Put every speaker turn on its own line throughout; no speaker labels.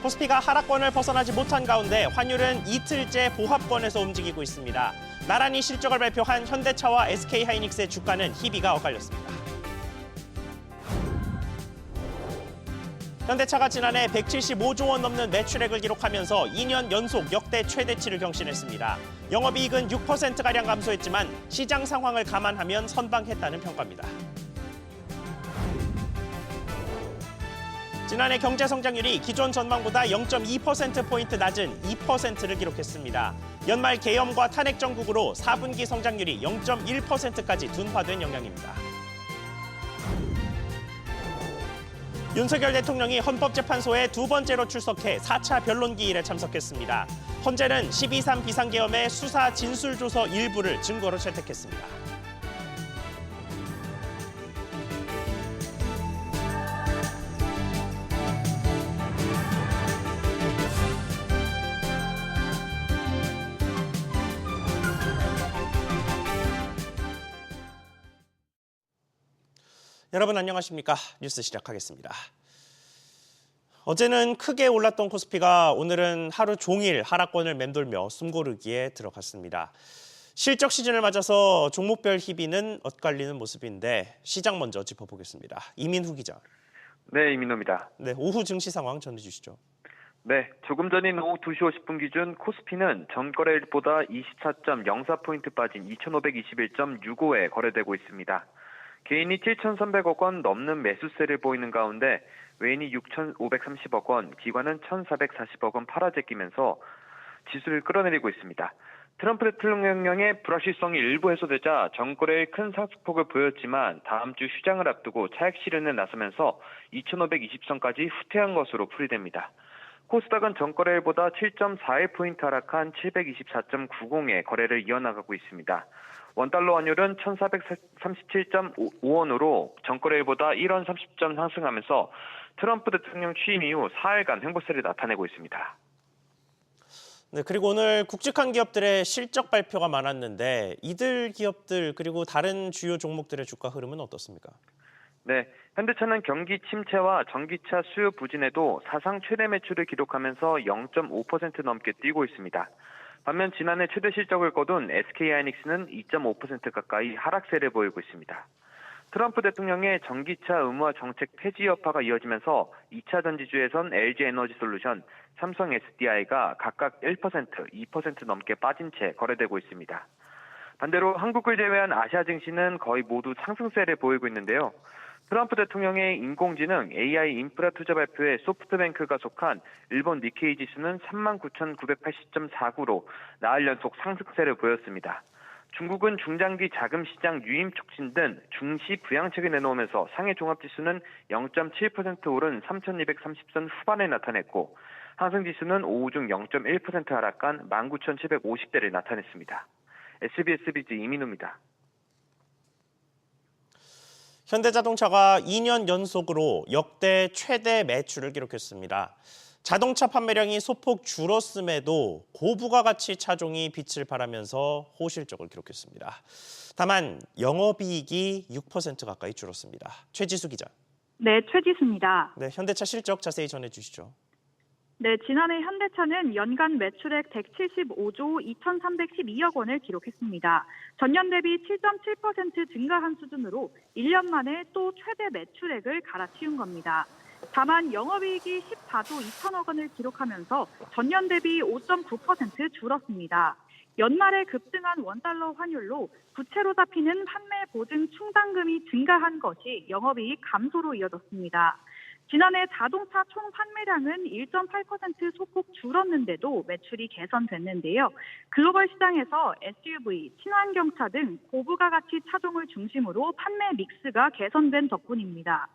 코스피가 하락권을 벗어나지 못한 가운데 환율은 이틀째 보합권에서 움직이고 있습니다. 나란히 실적을 발표한 현대차와 SK하이닉스의 주가는 희비가 엇갈렸습니다. 현대차가 지난해 175조 원 넘는 매출액을 기록하면서 2년 연속 역대 최대치를 경신했습니다. 영업이익은 6%가량 감소했지만 시장 상황을 감안하면 선방했다는 평가입니다. 지난해 경제 성장률이 기존 전망보다 0.2%포인트 낮은 2%를 기록했습니다. 연말 계엄과 탄핵 정국으로 4분기 성장률이 0.1%까지 둔화된 영향입니다. 윤석열 대통령이 헌법재판소에 두 번째로 출석해 4차 변론기일에 참석했습니다. 헌재는 12.3 비상계엄의 수사 진술조서 일부를 증거로 채택했습니다. 여러분 안녕하십니까? 뉴스 시작하겠습니다. 어제는 크게 올랐던 코스피가 오늘은 하루 종일 하락권을 맴돌며 숨고르기에 들어갔습니다. 실적 시즌을 맞아서 종목별 희비는 엇갈리는 모습인데 시장 먼저 짚어보겠습니다. 이민후 기자.
네, 이민호입니다.
네, 오후 증시 상황 전해주시죠.
네, 조금 전인 오후 2시 50분 기준 코스피는 전거래일보다 24.04포인트 빠진 2,521.65에 거래되고 있습니다. 개인이 7,300억 원 넘는 매수세를 보이는 가운데 외인이 6,530억 원, 기관은 1,440억 원 팔아제끼면서 지수를 끌어내리고 있습니다. 트럼프 대통령의 불확실성이 일부 해소되자 전거래에 큰 상승폭을 보였지만 다음 주 휴장을 앞두고 차익 실현에 나서면서 2,520선까지 후퇴한 것으로 풀이됩니다. 코스닥은 전거래일보다 7.41포인트 하락한 724.90에 거래를 이어나가고 있습니다. 원달러 환율은 1,437.5원으로 전거래일보다 1원 30점 상승하면서 트럼프 대통령 취임 이후 4일간 횡보세를 나타내고 있습니다.
네, 그리고 오늘 굵직한 기업들의 실적 발표가 많았는데 이들 기업들 그리고 다른 주요 종목들의 주가 흐름은 어떻습니까?
네, 현대차는 경기 침체와 전기차 수요 부진에도 사상 최대 매출을 기록하면서 0.5% 넘게 뛰고 있습니다. 반면 지난해 최대 실적을 거둔 SK하이닉스는 2.5% 가까이 하락세를 보이고 있습니다. 트럼프 대통령의 전기차 의무화 정책 폐지 여파가 이어지면서 2차 전지주에선 LG에너지솔루션, 삼성 SDI가 각각 1%, 2% 넘게 빠진 채 거래되고 있습니다. 반대로 한국을 제외한 아시아 증시는 거의 모두 상승세를 보이고 있는데요. 트럼프 대통령의 인공지능 AI 인프라 투자 발표에 소프트뱅크가 속한 일본 니케이 지수는 39,980.49로 나흘 연속 상승세를 보였습니다. 중국은 중장기 자금 시장 유임 촉진 등 중시 부양책을 내놓으면서 상해 종합지수는 0.7% 오른 3,230선 후반에 나타냈고 항생지수는 오후 중 0.1% 하락한 19,750대를 나타냈습니다. SBS 비즈 이민호입니다.
현대자동차가 2년 연속으로 역대 최대 매출을 기록했습니다. 자동차 판매량이 소폭 줄었음에도 고부가가치 차종이 빛을 발하면서 호실적을 기록했습니다. 다만 영업이익이 6% 가까이 줄었습니다. 최지수 기자.
네, 최지수입니다.
네, 현대차 실적 자세히 전해주시죠.
네, 지난해 현대차는 연간 매출액 175조 2,312억 원을 기록했습니다. 전년 대비 7.7% 증가한 수준으로 1년 만에 또 최대 매출액을 갈아치운 겁니다. 다만 영업이익이 14조 2천억 원을 기록하면서 전년 대비 5.9% 줄었습니다. 연말에 급등한 원달러 환율로 부채로 잡히는 판매 보증 충당금이 증가한 것이 영업이익 감소로 이어졌습니다. 지난해 자동차 총 판매량은 1.8% 소폭 줄었는데도 매출이 개선됐는데요. 글로벌 시장에서 SUV, 친환경차 등 고부가가치 차종을 중심으로 판매 믹스가 개선된 덕분입니다.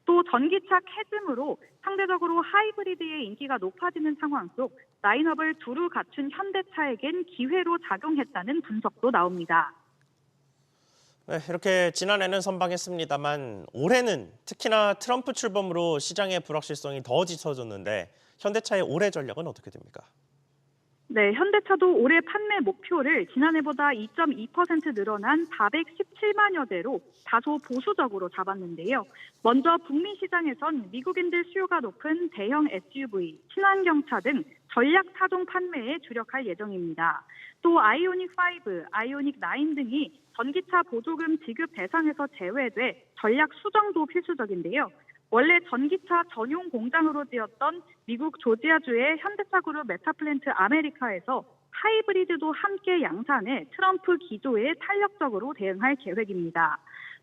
또 전기차 캐즘으로 상대적으로 하이브리드의 인기가 높아지는 상황 속 라인업을 두루 갖춘 현대차에겐 기회로 작용했다는 분석도 나옵니다.
네, 이렇게 지난해는 선방했습니다만 올해는 특히나 트럼프 출범으로 시장의 불확실성이 더 짙어졌는데 현대차의 올해 전략은 어떻게 됩니까?
네, 현대차도 올해 판매 목표를 지난해보다 2.2% 늘어난 417만여 대로 다소 보수적으로 잡았는데요. 먼저 북미 시장에선 미국인들 수요가 높은 대형 SUV, 친환경차 등 전략 차종 판매에 주력할 예정입니다. 또 아이오닉 5, 아이오닉 9 등이 전기차 보조금 지급 대상에서 제외돼 전략 수정도 필수적인데요. 원래 전기차 전용 공장으로 지었던 미국 조지아주의 현대차그룹 메타플랜트 아메리카에서 하이브리드도 함께 양산해 트럼프 기조에 탄력적으로 대응할 계획입니다.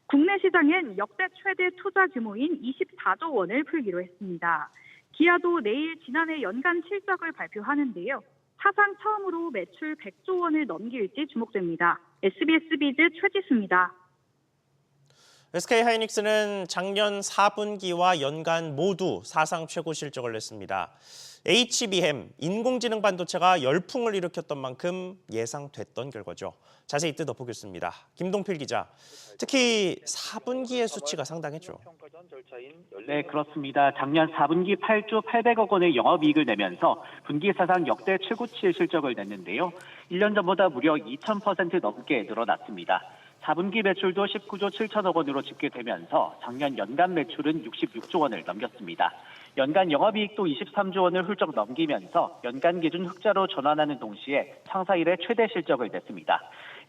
국내 시장엔 역대 최대 투자 규모인 24조 원을 풀기로 했습니다. 기아도 내일 지난해 연간 실적을 발표하는데요. 사상 처음으로 매출 100조 원을 넘길지 주목됩니다. SBS 비즈 최지수입니다.
SK하이닉스는 작년 4분기와 연간 모두 사상 최고 실적을 냈습니다. HBM, 인공지능 반도체가 열풍을 일으켰던 만큼 예상됐던 결과죠. 자세히 뜯어보겠습니다. 김동필 기자, 특히 4분기의 수치가 상당했죠.
네, 그렇습니다. 작년 4분기 8조 800억 원의 영업이익을 내면서 분기 사상 역대 최고치의 실적을 냈는데요. 1년 전보다 무려 2000% 넘게 늘어났습니다. 4분기 매출도 19조 7천억 원으로 집계되면서 작년 연간 매출은 66조 원을 넘겼습니다. 연간 영업이익도 23조 원을 훌쩍 넘기면서 연간 기준 흑자로 전환하는 동시에 창사 이래 최대 실적을 냈습니다.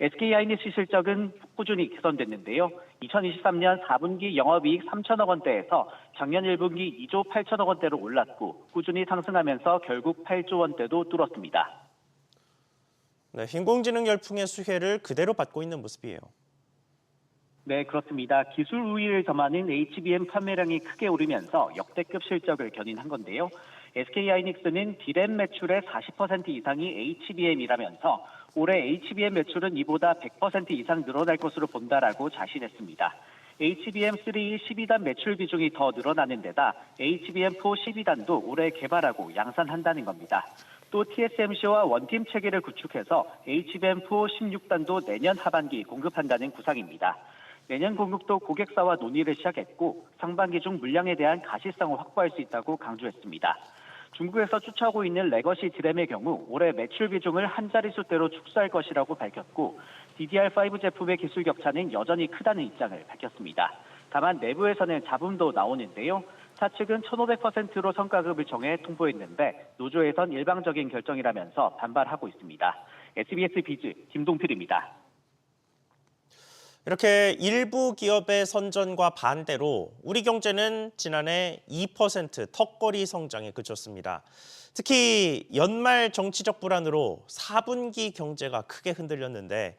SK하이닉스 실적은 꾸준히 개선됐는데요. 2023년 4분기 영업이익 3천억 원대에서 작년 1분기 2조 8천억 원대로 올랐고 꾸준히 상승하면서 결국 8조 원대도 뚫었습니다.
네, 인공지능 열풍의 수혜를 그대로 받고 있는 모습이에요.
네, 그렇습니다. 기술 우위를 점하는 HBM 판매량이 크게 오르면서 역대급 실적을 견인한 건데요. SK하이닉스는 D램 매출의 40% 이상이 HBM이라면서 올해 HBM 매출은 이보다 100% 이상 늘어날 것으로 본다라고 자신했습니다. HBM3 12단 매출 비중이 더 늘어나는 데다 HBM4 12단도 올해 개발하고 양산한다는 겁니다. 또 TSMC와 원팀 체계를 구축해서 HBM4 16단도 내년 하반기 공급한다는 구상입니다. 내년 공급도 고객사와 논의를 시작했고 상반기 중 물량에 대한 가시성을 확보할 수 있다고 강조했습니다. 중국에서 추천하고 있는 레거시 드램의 경우 올해 매출 비중을 한 자릿수대로 축소할 것이라고 밝혔고 DDR5 제품의 기술 격차는 여전히 크다는 입장을 밝혔습니다. 다만 내부에서는 잡음도 나오는데요. 사측은 1500%로 성과급을 정해 통보했는데 노조에선 일방적인 결정이라면서 반발하고 있습니다. SBS 비즈 김동필입니다.
이렇게 일부 기업의 선전과 반대로 우리 경제는 지난해 2% 턱걸이 성장에 그쳤습니다. 특히 연말 정치적 불안으로 4분기 경제가 크게 흔들렸는데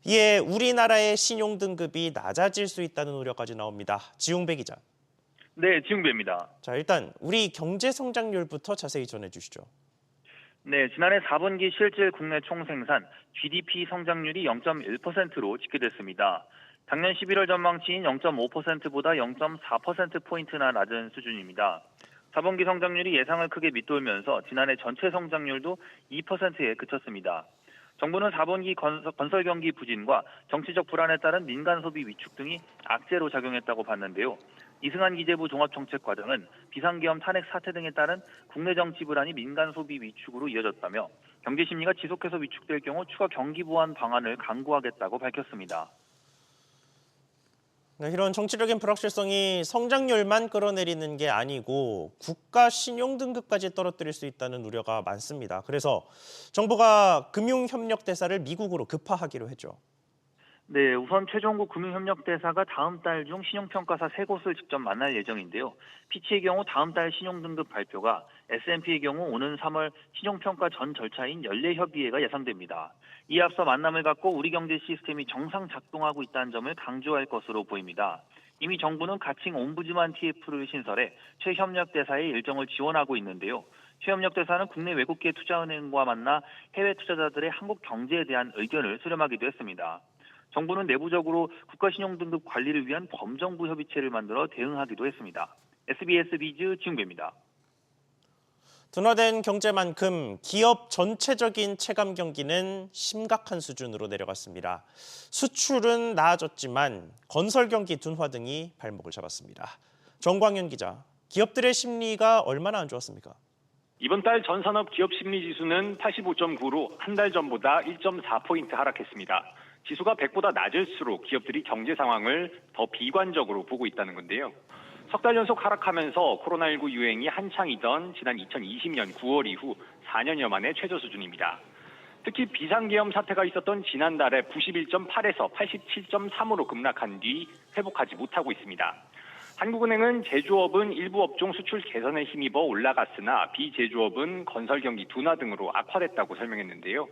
이에 우리나라의 신용 등급이 낮아질 수 있다는 우려까지 나옵니다. 지웅배 기자.
네, 지웅배입니다.
자, 일단 우리 경제 성장률부터 자세히 전해주시죠.
네, 지난해 4분기 실질 국내 총생산 GDP 성장률이 0.1%로 집계됐습니다. 작년 11월 전망치인 0.5%보다 0.4%포인트나 낮은 수준입니다. 4분기 성장률이 예상을 크게 밑돌면서 지난해 전체 성장률도 2%에 그쳤습니다. 정부는 4분기 건설 경기 부진과 정치적 불안에 따른 민간 소비 위축 등이 악재로 작용했다고 봤는데요. 이승환 기재부 종합정책과장은 비상계엄 탄핵 사태 등에 따른 국내 정치 불안이 민간 소비 위축으로 이어졌다며 경제 심리가 지속해서 위축될 경우 추가 경기 보완 방안을 강구하겠다고 밝혔습니다.
네, 이런 정치적인 불확실성이 성장률만 끌어내리는 게 아니고 국가 신용 등급까지 떨어뜨릴 수 있다는 우려가 많습니다. 그래서 정부가 금융협력대사를 미국으로 급파하기로 했죠.
네, 우선 최종국 금융협력대사가 다음 달 중 신용평가사 3곳을 직접 만날 예정인데요. 피치의 경우 다음 달 신용등급 발표가, S&P의 경우 오는 3월 신용평가 전 절차인 연례협의회가 예상됩니다. 이에 앞서 만남을 갖고 우리 경제 시스템이 정상 작동하고 있다는 점을 강조할 것으로 보입니다. 이미 정부는 가칭 옴부즈만 TF를 신설해 최 협력대사의 일정을 지원하고 있는데요. 최 협력대사는 국내 외국계 투자은행과 만나 해외 투자자들의 한국 경제에 대한 의견을 수렴하기도 했습니다. 정부는 내부적으로 국가신용등급 관리를 위한 범정부 협의체를 만들어 대응하기도 했습니다. SBS 비즈 지웅배입니다.
둔화된 경제만큼 기업 전체적인 체감 경기는 심각한 수준으로 내려갔습니다. 수출은 나아졌지만 건설 경기 둔화 등이 발목을 잡았습니다. 정광현 기자, 기업들의 심리가 얼마나 안 좋았습니까?
이번 달 전산업 기업 심리 지수는 85.9로 한 달 전보다 1.4포인트 하락했습니다. 지수가 100보다 낮을수록 기업들이 경제 상황을 더 비관적으로 보고 있다는 건데요. 석 달 연속 하락하면서 코로나19 유행이 한창이던 지난 2020년 9월 이후 4년여 만의 최저 수준입니다. 특히 비상계엄 사태가 있었던 지난달에 91.8에서 87.3으로 급락한 뒤 회복하지 못하고 있습니다. 한국은행은 제조업은 일부 업종 수출 개선에 힘입어 올라갔으나 비제조업은 건설 경기 둔화 등으로 악화됐다고 설명했는데요.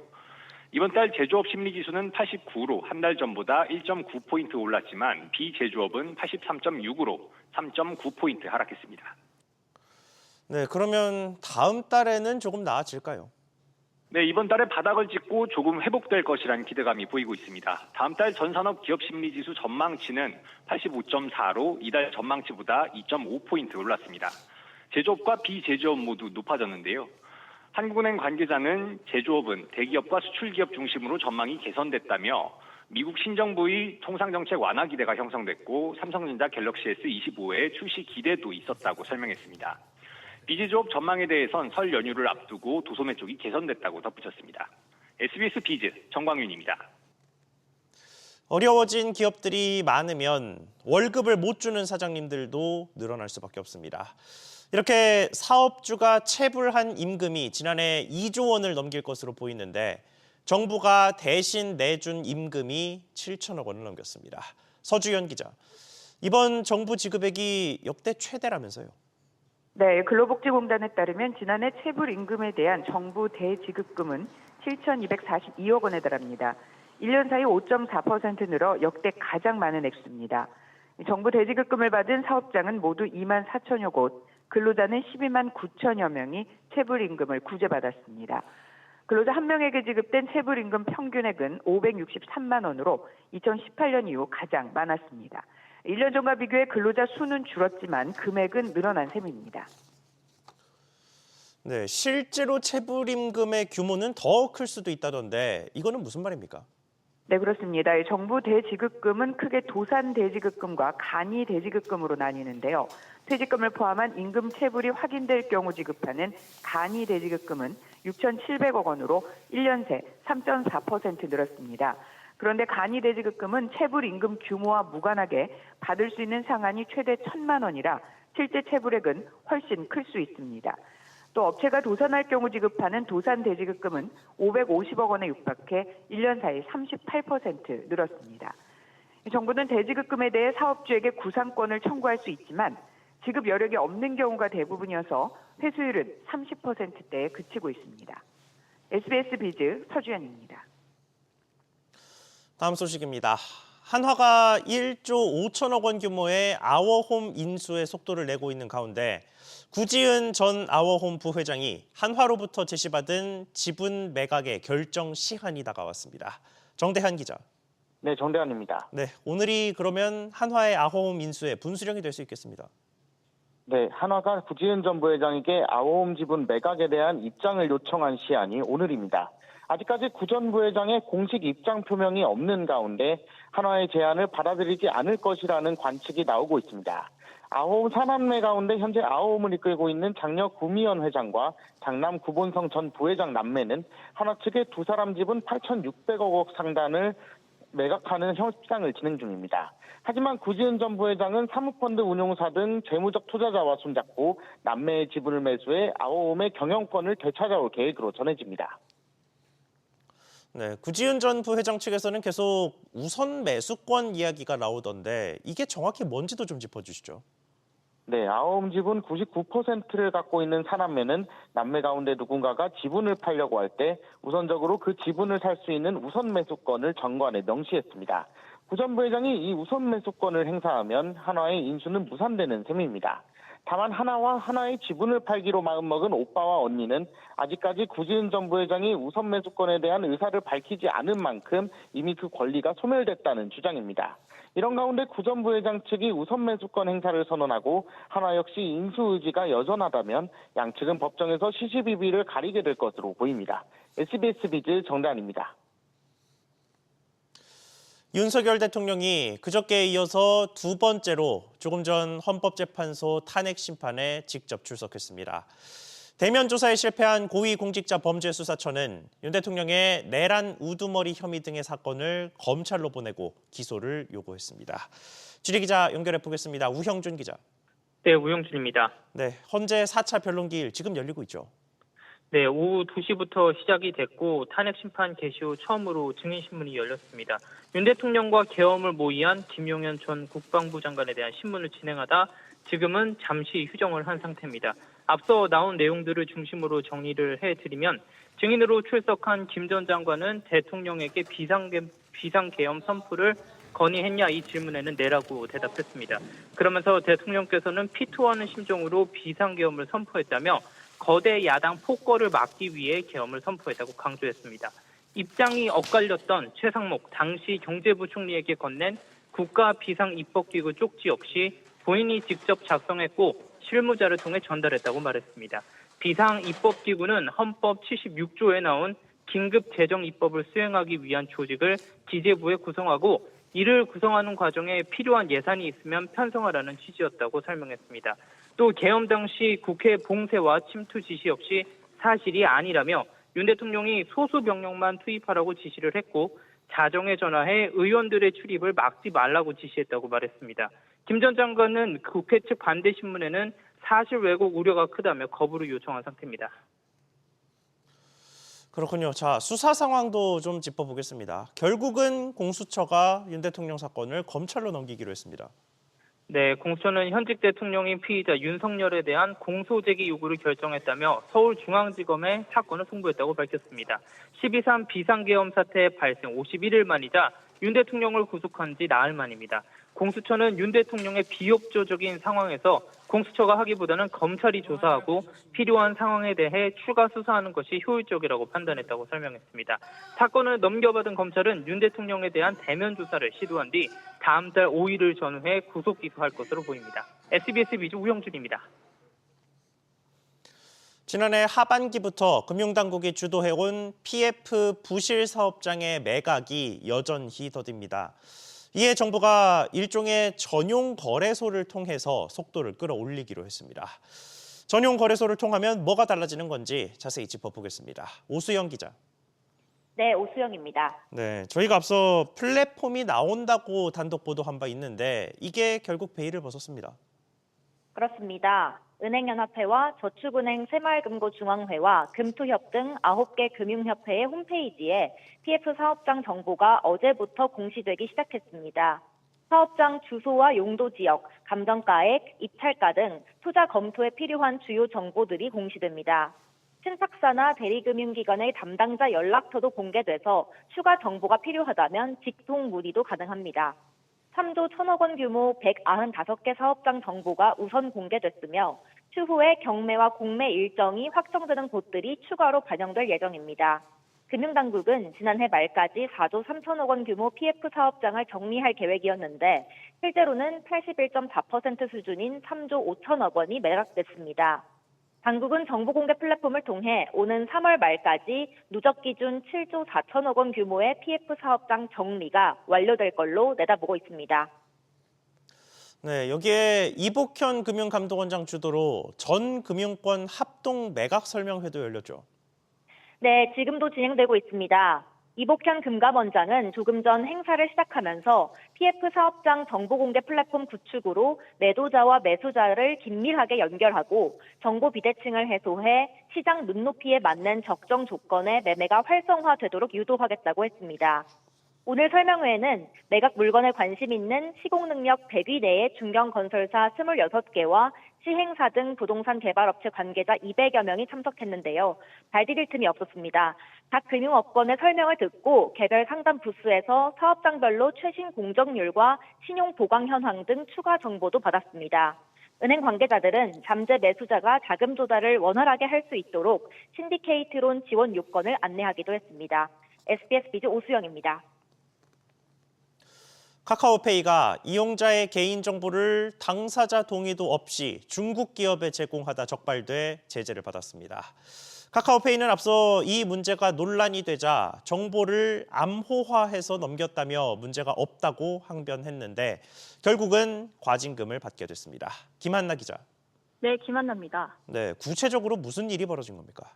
이번 달 제조업 심리지수는 89로 한 달 전보다 1.9포인트 올랐지만 비제조업은 83.6으로 3.9포인트 하락했습니다.
네, 그러면 다음 달에는 조금 나아질까요?
네, 이번 달에 바닥을 찍고 조금 회복될 것이라는 기대감이 보이고 있습니다. 다음 달 전산업 기업 심리지수 전망치는 85.4로 이달 전망치보다 2.5포인트 올랐습니다. 제조업과 비제조업 모두 높아졌는데요. 한국은행 관계자는 제조업은 대기업과 수출기업 중심으로 전망이 개선됐다며 미국 신정부의 통상정책 완화 기대가 형성됐고 삼성전자 갤럭시 S25의 출시 기대도 있었다고 설명했습니다. 비제조업 전망에 대해선 설 연휴를 앞두고 도소매 쪽이 개선됐다고 덧붙였습니다. SBS 비즈 정광윤입니다.
어려워진 기업들이 많으면 월급을 못 주는 사장님들도 늘어날 수밖에 없습니다. 이렇게 사업주가 체불한 임금이 지난해 2조 원을 넘길 것으로 보이는데 정부가 대신 내준 임금이 7천억 원을 넘겼습니다. 서주연 기자, 이번 정부 지급액이 역대 최대라면서요?
네, 근로복지공단에 따르면 지난해 체불 임금에 대한 정부 대지급금은 7,242억 원에 달합니다. 1년 사이 5.4% 늘어 역대 가장 많은 액수입니다. 정부 대지급금을 받은 사업장은 모두 2만 4천여 곳, 근로자는 12만 9천여 명이 체불임금을 구제받았습니다. 근로자 한 명에게 지급된 체불임금 평균액은 563만 원으로 2018년 이후 가장 많았습니다. 1년 전과 비교해 근로자 수는 줄었지만 금액은 늘어난 셈입니다.
네, 실제로 체불임금의 규모는 더 클 수도 있다던데 이거는 무슨 말입니까?
네, 그렇습니다. 정부 대지급금은 크게 도산 대지급금과 간이 대지급금으로 나뉘는데요. 퇴직금을 포함한 임금 체불이 확인될 경우 지급하는 간이 대지급금은 6,700억 원으로 1년 새 3.4% 늘었습니다. 그런데 간이 대지급금은 체불 임금 규모와 무관하게 받을 수 있는 상한이 최대 1,000만 원이라 실제 체불액은 훨씬 클 수 있습니다. 또 업체가 도산할 경우 지급하는 도산 대지급금은 550억 원에 육박해 1년 사이 38% 늘었습니다. 정부는 대지급금에 대해 사업주에게 구상권을 청구할 수 있지만 지급 여력이 없는 경우가 대부분이어서 회수율은 30%대에 그치고 있습니다. SBS 비즈 서주연입니다.
다음 소식입니다. 한화가 1조 5천억 원 규모의 아워홈 인수에 속도를 내고 있는 가운데 구지은 전 아워홈 부회장이 한화로부터 제시받은 지분 매각의 결정 시한이 다가왔습니다. 정대한 기자.
네, 정대한입니다.
네, 오늘이 그러면 한화의 아워홈 인수의 분수령이 될 수 있겠습니다.
네, 한화가 구지은 전 부회장에게 아워홈 지분 매각에 대한 입장을 요청한 시한이 오늘입니다. 아직까지 구 전 부회장의 공식 입장 표명이 없는 가운데 한화의 제안을 받아들이지 않을 것이라는 관측이 나오고 있습니다. 아워홈 산한매 가운데 현재 아워홈을 이끌고 있는 장력 구미연 회장과 장남 구본성 전 부회장 남매는 한화 측의 두 사람 지분 8,600억 원 상단을 매각하는 협상을 진행 중입니다. 하지만 구지은 전 부회장은 사모펀드 운용사 등 재무적 투자자와 손잡고 남매의 지분을 매수해 아워홈의 경영권을 되찾아올 계획으로 전해집니다.
네, 구지은 전 부회장 측에서는 계속 우선 매수권 이야기가 나오던데 이게 정확히 뭔지도 좀 짚어주시죠.
네, 아워홈 지분 99%를 갖고 있는 사남매는 남매 가운데 누군가가 지분을 팔려고 할 때 우선적으로 그 지분을 살 수 있는 우선 매수권을 정관에 명시했습니다. 구 전 부회장이 이 우선 매수권을 행사하면 한화의 인수는 무산되는 셈입니다. 다만 한화의 지분을 팔기로 마음먹은 오빠와 언니는 아직까지 구지은 전 부회장이 우선 매수권에 대한 의사를 밝히지 않은 만큼 이미 그 권리가 소멸됐다는 주장입니다. 이런 가운데 구 전 부회장 측이 우선 매수권 행사를 선언하고 한화 역시 인수 의지가 여전하다면 양측은 법정에서 시시비비를 가리게 될 것으로 보입니다. SBS 비즈 정단입니다.
윤석열 대통령이 그저께에 이어서 두 번째로 조금 전 헌법재판소 탄핵 심판에 직접 출석했습니다. 대면 조사에 실패한 고위공직자범죄수사처는 윤 대통령의 내란 우두머리 혐의 등의 사건을 검찰로 보내고 기소를 요구했습니다. 취재기자 연결해 보겠습니다. 우형준 기자.
네, 우영준입니다.
네, 헌재 4차 변론기일 지금 열리고 있죠.
네, 오후 2시부터 시작이 됐고 탄핵 심판 개시 후 처음으로 증인 신문이 열렸습니다. 윤 대통령과 계엄을 모의한 김용현 전 국방부 장관에 대한 신문을 진행하다 지금은 잠시 휴정을 한 상태입니다. 앞서 나온 내용들을 중심으로 정리를 해드리면 증인으로 출석한 김 전 장관은 대통령에게 비상계엄 선포를 건의했냐 이 질문에는 네라고 대답했습니다. 그러면서 대통령께서는 피토하는 심정으로 비상계엄을 선포했다며 거대 야당 폭거를 막기 위해 계엄을 선포했다고 강조했습니다. 입장이 엇갈렸던 최상목 당시 경제부 총리에게 건넨 국가 비상입법기구 쪽지 역시 본인이 직접 작성했고 실무자를 통해 전달했다고 말했습니다. 비상입법기구는 헌법 76조에 나온 긴급재정입법을 수행하기 위한 조직을 기재부에 구성하고 이를 구성하는 과정에 필요한 예산이 있으면 편성하라는 취지였다고 설명했습니다. 또 계엄 당시 국회 봉쇄와 침투 지시 역시 사실이 아니라며 윤 대통령이 소수 병력만 투입하라고 지시를 했고 자정에 전화해 의원들의 출입을 막지 말라고 지시했다고 말했습니다. 김 전 장관은 국회 측 반대 신문에는 사실 왜곡 우려가 크다며 거부를 요청한 상태입니다.
그렇군요. 자, 수사 상황도 좀 짚어보겠습니다. 결국은 공수처가 윤 대통령 사건을 검찰로 넘기기로 했습니다.
네, 공수처는 현직 대통령인 피의자 윤석열에 대한 공소제기 요구를 결정했다며 서울중앙지검에 사건을 송부했다고 밝혔습니다. 12.3 비상계엄 사태 발생 51일 만이자 윤 대통령을 구속한 지 나흘 만입니다. 공수처는 윤 대통령의 비협조적인 상황에서 공수처가 하기보다는 검찰이 조사하고 필요한 상황에 대해 추가 수사하는 것이 효율적이라고 판단했다고 설명했습니다. 사건을 넘겨받은 검찰은 윤 대통령에 대한 대면 조사를 시도한 뒤 다음 달 5일을 전후해 구속 기소할 것으로 보입니다. SBS 위주 우영준입니다.
지난해 하반기부터 금융당국이 주도해온 PF 부실 사업장의 매각이 여전히 더딥니다. 이에 정부가 일종의 전용 거래소를 통해서 속도를 끌어올리기로 했습니다. 전용 거래소를 통하면 뭐가 달라지는 건지 자세히 짚어보겠습니다. 오수영 기자.
네, 오수영입니다.
네, 저희가 앞서 플랫폼이 나온다고 단독 보도한 바 있는데 이게 결국 베일을 벗었습니다.
그렇습니다. 은행연합회와 저축은행 새마을금고중앙회와 금투협 등 9개 금융협회의 홈페이지에 PF 사업장 정보가 어제부터 공시되기 시작했습니다. 사업장 주소와 용도 지역, 감정가액, 입찰가 등 투자 검토에 필요한 주요 정보들이 공시됩니다. 신탁사나 대리금융기관의 담당자 연락처도 공개돼서 추가 정보가 필요하다면 직통 문의도 가능합니다. 3조 1,000억 원 규모 195개 사업장 정보가 우선 공개됐으며 추후에 경매와 공매 일정이 확정되는 곳들이 추가로 반영될 예정입니다. 금융당국은 지난해 말까지 4조 3천억 원 규모 PF 사업장을 정리할 계획이었는데 실제로는 81.4% 수준인 3조 5천억 원이 매각됐습니다. 당국은 정보 공개 플랫폼을 통해 오는 3월 말까지 누적 기준 7조 4천억 원 규모의 PF 사업장 정리가 완료될 걸로 내다보고 있습니다.
네, 여기에 이복현 금융감독원장 주도로 전 금융권 합동 매각 설명회도 열렸죠.
네, 지금도 진행되고 있습니다. 이복현 금감원장은 조금 전 행사를 시작하면서 PF 사업장 정보 공개 플랫폼 구축으로 매도자와 매수자를 긴밀하게 연결하고 정보 비대칭을 해소해 시장 눈높이에 맞는 적정 조건의 매매가 활성화되도록 유도하겠다고 했습니다. 오늘 설명회에는 매각 물건에 관심 있는 시공능력 100위 내의 중견건설사 26개와 시행사 등 부동산 개발업체 관계자 200여 명이 참석했는데요. 발디딜 틈이 없었습니다. 각 금융업권의 설명을 듣고 개별 상담 부스에서 사업장별로 최신 공정률과 신용 보강 현황 등 추가 정보도 받았습니다. 은행 관계자들은 잠재 매수자가 자금 조달을 원활하게 할 수 있도록 신디케이트론 지원 요건을 안내하기도 했습니다. SBS 비즈 오수영입니다.
카카오페이가 이용자의 개인정보를 당사자 동의도 없이 중국 기업에 제공하다 적발돼 제재를 받았습니다. 카카오페이는 앞서 이 문제가 논란이 되자 정보를 암호화해서 넘겼다며 문제가 없다고 항변했는데 결국은 과징금을 받게 됐습니다. 김한나 기자.
네, 김한나입니다.
네, 구체적으로 무슨 일이 벌어진 겁니까?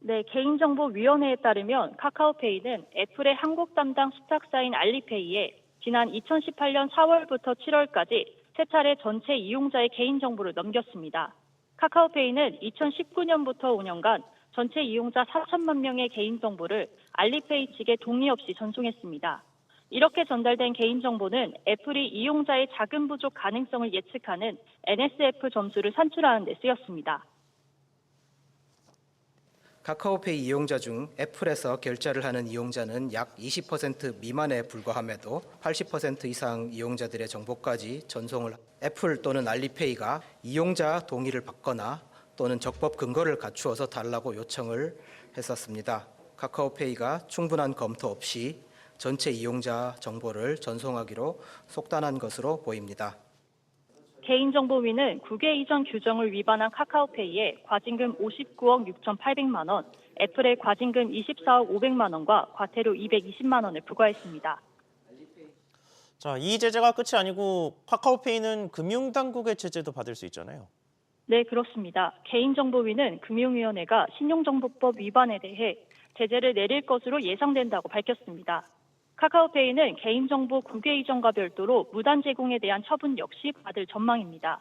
네, 개인정보위원회에 따르면 카카오페이는 애플의 한국 담당 수탁사인 알리페이에 지난 2018년 4월부터 7월까지 세 차례 전체 이용자의 개인정보를 넘겼습니다. 카카오페이는 2019년부터 5년간 전체 이용자 4천만 명의 개인정보를 알리페이 측에 동의 없이 전송했습니다. 이렇게 전달된 개인정보는 애플이 이용자의 자금 부족 가능성을 예측하는 NSF 점수를 산출하는 데 쓰였습니다.
카카오페이 이용자 중 애플에서 결제를 하는 이용자는 약 20% 미만에 불과함에도 80% 이상 이용자들의 정보까지 전송을 애플 또는 알리페이가 이용자 동의를 받거나 또는 적법 근거를 갖추어서 달라고 요청을 했었습니다. 카카오페이가 충분한 검토 없이 전체 이용자 정보를 전송하기로 속단한 것으로 보입니다.
개인정보위는 국외 이전 규정을 위반한 카카오페이에 과징금 59억 6,800만 원, 애플에 과징금 24억 500만 원과 과태료 220만 원을 부과했습니다.
자, 이 제재가 끝이 아니고 카카오페이는 금융당국의 제재도 받을 수 있잖아요.
네, 그렇습니다. 개인정보위는 금융위원회가 신용정보법 위반에 대해 제재를 내릴 것으로 예상된다고 밝혔습니다. 카카오페이는 개인정보 국외 이전과 별도로 무단 제공에 대한 처분 역시 받을 전망입니다.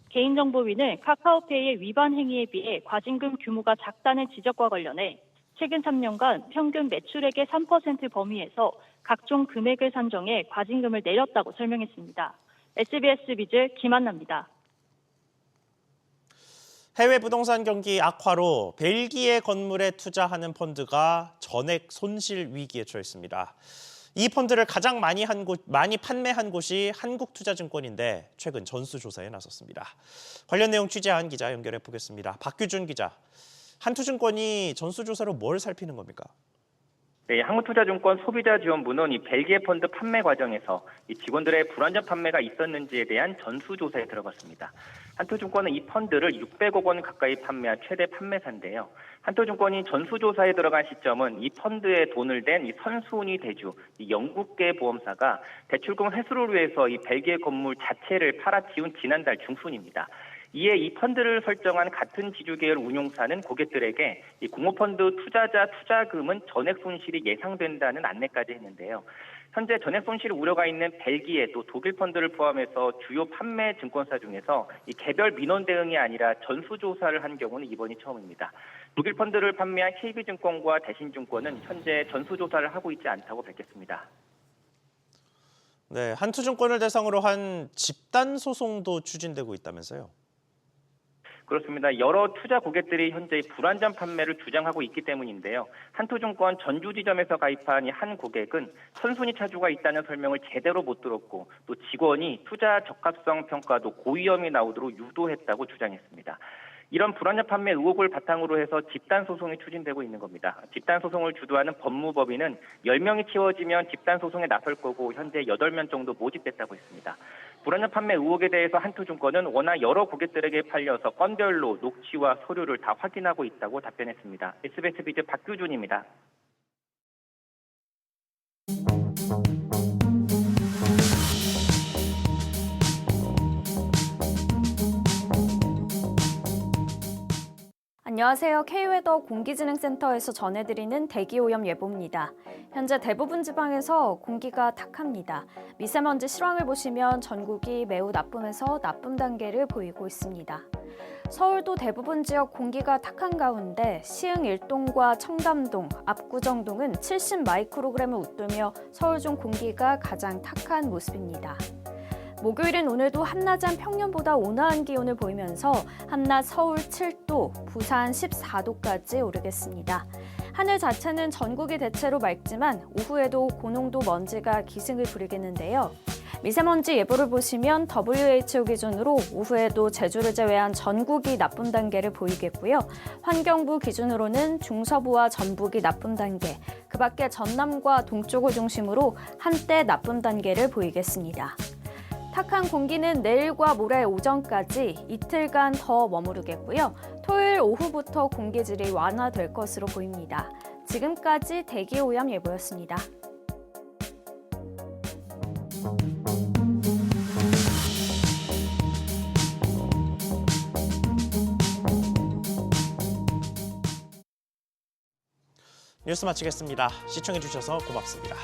개인정보위는 카카오페이의 위반 행위에 비해 과징금 규모가 작다는 지적과 관련해 최근 3년간 평균 매출액의 3% 범위에서 각종 금액을 산정해 과징금을 내렸다고 설명했습니다. SBS 비즈 김한나입니다.
해외 부동산 경기 악화로 벨기에 건물에 투자하는 펀드가 전액 손실 위기에 처했습니다. 이 펀드를 가장 많이 판매한 곳이 한국투자증권인데 최근 전수조사에 나섰습니다. 관련 내용 취재한 기자 연결해 보겠습니다. 박규준 기자, 한투증권이 전수조사로 뭘 살피는 겁니까?
네, 한국투자증권 소비자지원부는 이 벨기에 펀드 판매 과정에서 이 직원들의 불완전 판매가 있었는지에 대한 전수조사에 들어갔습니다. 한투증권은 이 펀드를 600억 원 가까이 판매한 최대 판매사인데요. 한투증권이 전수조사에 들어간 시점은 이 펀드에 돈을 댄 이 선순위 대주, 이 영국계 보험사가 대출금 회수를 위해서 이 벨기에 건물 자체를 팔아치운 지난달 중순입니다. 이에 이 펀드를 설정한 같은 지주계열 운용사는 고객들에게 이 공모펀드 투자자 투자금은 전액 손실이 예상된다는 안내까지 했는데요. 현재 전액 손실 우려가 있는 벨기에 또 독일 펀드를 포함해서 주요 판매 증권사 중에서 이 개별 민원 대응이 아니라 전수조사를 한 경우는 이번이 처음입니다. 독일 펀드를 판매한 KB증권과 대신증권은 현재 전수조사를 하고 있지 않다고 밝혔습니다.
네, 한투증권을 대상으로 한 집단 소송도 추진되고 있다면서요?
그렇습니다. 여러 투자 고객들이 현재 불완전 판매를 주장하고 있기 때문인데요. 한투증권 전주지점에서 가입한 한 고객은 선순위 차주가 있다는 설명을 제대로 못 들었고 또 직원이 투자 적합성 평가도 고위험이 나오도록 유도했다고 주장했습니다. 이런 불완전 판매 의혹을 바탕으로 해서 집단소송이 추진되고 있는 겁니다. 집단소송을 주도하는 법무법인은 10명이 채워지면 집단소송에 나설 거고 현재 8명 정도 모집됐다고 했습니다. 불완전 판매 의혹에 대해서 한투증권은 워낙 여러 고객들에게 팔려서 건별로 녹취와 서류를 다 확인하고 있다고 답변했습니다. SBS 비즈 박규준입니다.
안녕하세요. K웨더 공기진흥센터에서 전해드리는 대기오염 예보입니다. 현재 대부분 지방에서 공기가 탁합니다. 미세먼지 실황을 보시면 전국이 매우 나쁨에서 나쁨 단계를 보이고 있습니다. 서울도 대부분 지역 공기가 탁한 가운데 시흥 1동과 청담동, 압구정동은 70 마이크로그램을 웃돌며 서울 중 공기가 가장 탁한 모습입니다. 목요일인 오늘도 한낮은 평년보다 온화한 기온을 보이면서 한낮 서울 7도, 부산 14도까지 오르겠습니다. 하늘 자체는 전국이 대체로 맑지만 오후에도 고농도 먼지가 기승을 부리겠는데요. 미세먼지 예보를 보시면 WHO 기준으로 오후에도 제주를 제외한 전국이 나쁨 단계를 보이겠고요. 환경부 기준으로는 중서부와 전북이 나쁨 단계, 그 밖에 전남과 동쪽을 중심으로 한때 나쁨 단계를 보이겠습니다. 탁한 공기는 내일과 모레 오전까지 이틀간 더 머무르겠고요. 토요일 오후부터 공기질이 완화될 것으로 보입니다. 지금까지 대기오염 예보였습니다.
뉴스 마치겠습니다. 시청해주셔서 고맙습니다.